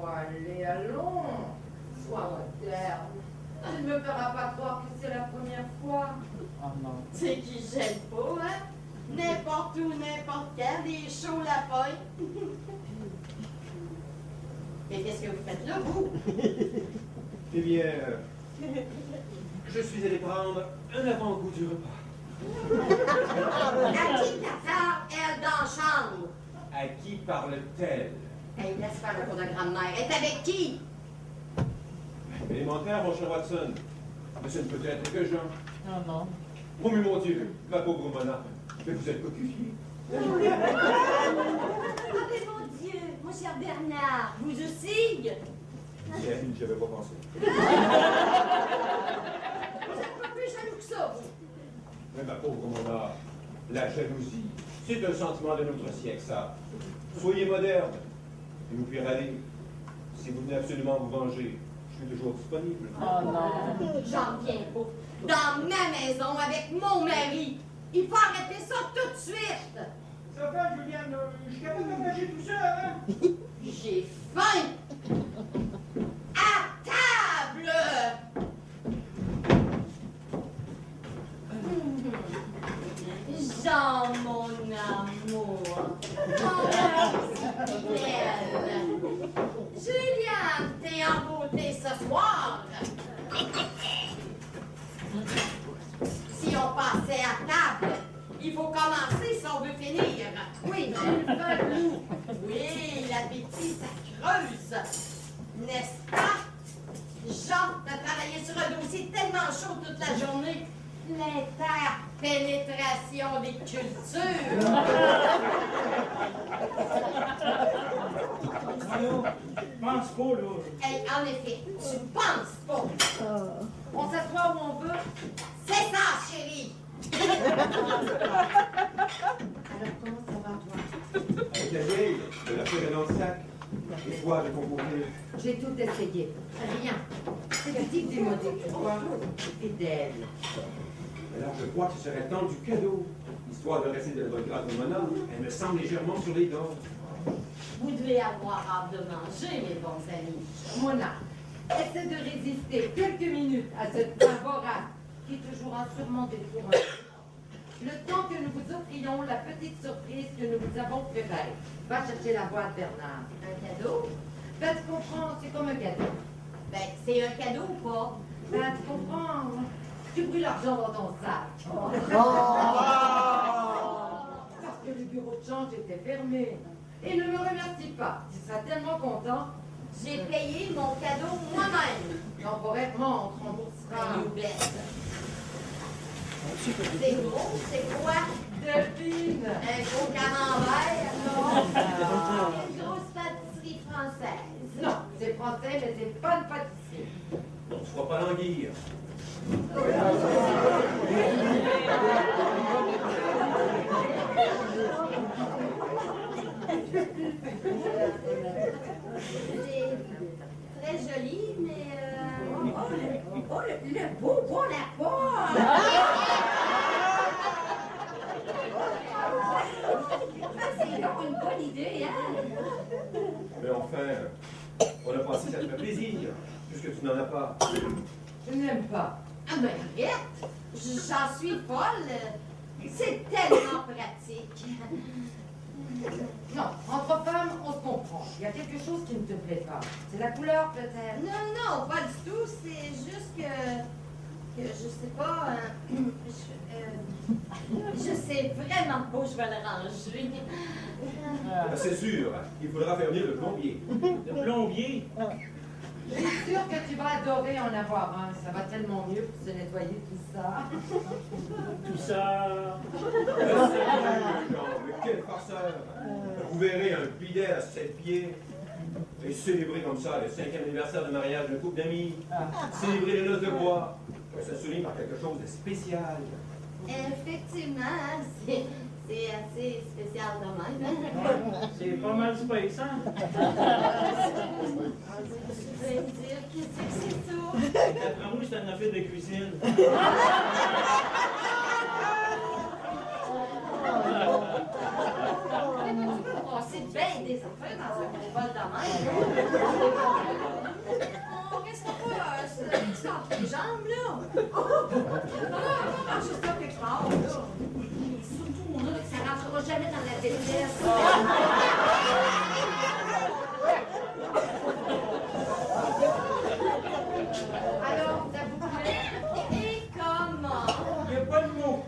allez, allons. Sois moderne. Tu ne me feras pas croire que c'est la première fois. Oh non. C'est qui gêne pas, hein? N'importe où, n'importe quand, des chauds la pogne. Mais qu'est-ce que vous faites là, vous? Eh bien, je suis allé prendre un avant-goût du repas. À qui Qatar, elle, dans la chambre? À qui parle-t-elle? Hey, laisse faire le cours de grammaire. Elle est avec qui? Élémentaire, mon cher Watson. Mais ce ne peut être que Jean. Oh non. Oh, mais mon Dieu, ma pauvre Mona. Mais vous êtes cocufié. Ah, mais mon Dieu, mon cher Bernard, vous aussi? Bien, j'y avais pas pensé. Vous êtes pas plus jaloux que ça, vous? Mais ma pauvre Mona, la jalousie, c'est un sentiment de notre siècle, ça. Soyez moderne et vous pouvez aller. Si vous venez absolument vous venger, je suis toujours disponible. Oh non. J'en viens pas. Dans ma maison, avec mon mari. Il faut arrêter ça tout de suite. Ça va, Juliane, je suis capable de manger tout seul, hein? J'ai faim. À table. Jean, mon amour. Mon belle. Juliane, t'es en beauté ce soir. Si on passait à table, il faut commencer si on veut finir. Oui, j'ai le faim, nous. Oui, l'appétit, ça creuse. N'est-ce pas? Jean, t'as travaillé sur un dossier tellement chaud toute la journée. L'interpénétration des cultures. Allô? Pense pas, là. Hey, en effet, tu penses pas. On s'assoit où on veut? C'est ça, chérie! Alors, comment ça va, toi? Avec la vieille, de la faire dans le sac. Et toi, de concourir. J'ai tout essayé. Rien. C'est petit démodé, tu vois. Fidèle. Alors, je crois que ce serait temps du cadeau. Histoire de rester de votre grâce de Mona, elle me semble légèrement sur les dents. Vous devez avoir hâte de manger, mes bons amis. Mona, essaie de résister quelques minutes à cette faim vorace qui te jouera sûrement des tours. Le temps que nous vous offrions la petite surprise que nous vous avons préparée. Va chercher la boîte, Bernard. Un cadeau? Ben, tu comprends, c'est comme un cadeau. Ben, c'est un cadeau ou pas? Ben, tu comprends, tu brûles l'argent dans ton sac. Parce que le bureau de change était fermé. Et ne me remercie pas, tu seras tellement content. J'ai payé mon cadeau moi-même. Temporairement, on te remboursera. You bet. C'est gros, c'est quoi? Devine. Un gros camembert? Non. Une grosse pâtisserie française. Non, c'est français, mais c'est pas une pâtisserie. On ne fera pas languir. C'est très joli, mais... le beau lapin! C'est donc une bonne idée, hein? Mais enfin, on a pensé que ça te fait plaisir, puisque tu n'en as pas. Je n'aime pas. Ah ben, arrête! J'en suis folle! C'est tellement pratique! Non, entre femmes, on se comprend. Il y a quelque chose qui ne te plaît pas. C'est la couleur, peut-être. Non, non, pas du tout. C'est juste que je sais pas. Je sais vraiment pas où je vais le ranger. Ben, c'est sûr, il faudra faire venir le plombier. Le plombier? Je suis sûre que tu vas adorer en avoir un. Ça va tellement mieux pour se nettoyer tout ça. Tout ça... Jean, mais quel farceur! Vous verrez un bidet à 7 pieds et célébrer comme ça le 5e anniversaire de mariage d'un couple d'amis. Célébrer les noces de bois. Ça souligne par quelque chose de spécial. Effectivement, hein, c'est assez spécial de même. C'est pas mal space, hein? Je vais me dire, qu'est-ce que c'est ça? D'après moi, c'est une affaire de cuisine. On sait bien des affaires dans un gros bol de même. On restera pas ça entre les jambes, là. On va marcher ça quelque part, là. Et surtout, mon que ça rentrera jamais dans la détresse. Alors, ça vous plaît? Et comment? Il n'y a pas de mots.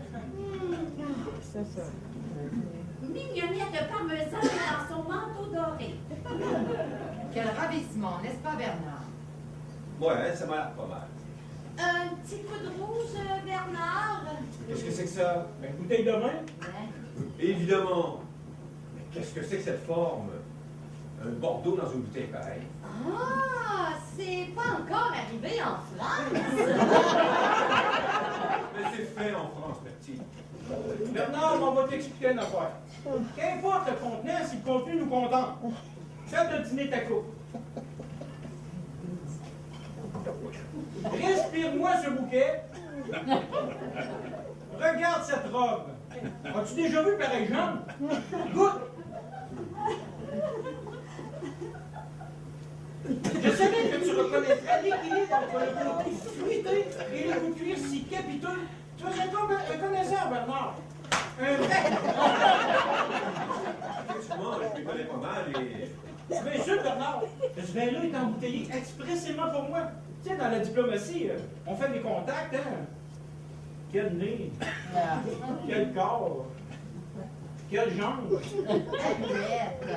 Mignonnette de parmesan dans son manteau doré. Quel ravissement, n'est-ce pas, Bernard? Ouais, ça m'a l'air pas mal. Un petit coup de rouge, Bernard? Qu'est-ce que c'est que ça? Une bouteille de vin? Ouais. Évidemment. Mais qu'est-ce que c'est que cette forme? Un Bordeaux dans une bouteille pareille. Ah, c'est pas encore arrivé en France. Mais c'est fait en France, petit. Bernard, on va t'expliquer une affaire. Qu'importe le contenant, si le contenu nous contente. Faites le dîner ta coupe. Respire-moi ce bouquet. Regarde cette robe. As-tu déjà vu pareil jeune? Goûte. Je savais que tu reconnaîtrais l'équilibre entre le côté fruité et le goût de cuir si capiteux. Tu es un connaisseur, Bernard. Un vrai. Effectivement, je m'y connais pas mal et... Bien sûr, Bernard. Ce vin-là est embouteillé expressément pour moi. Tu sais, dans la diplomatie, on fait des contacts, hein. Quel nez. Quel corps. Quelle jambe. Alouette.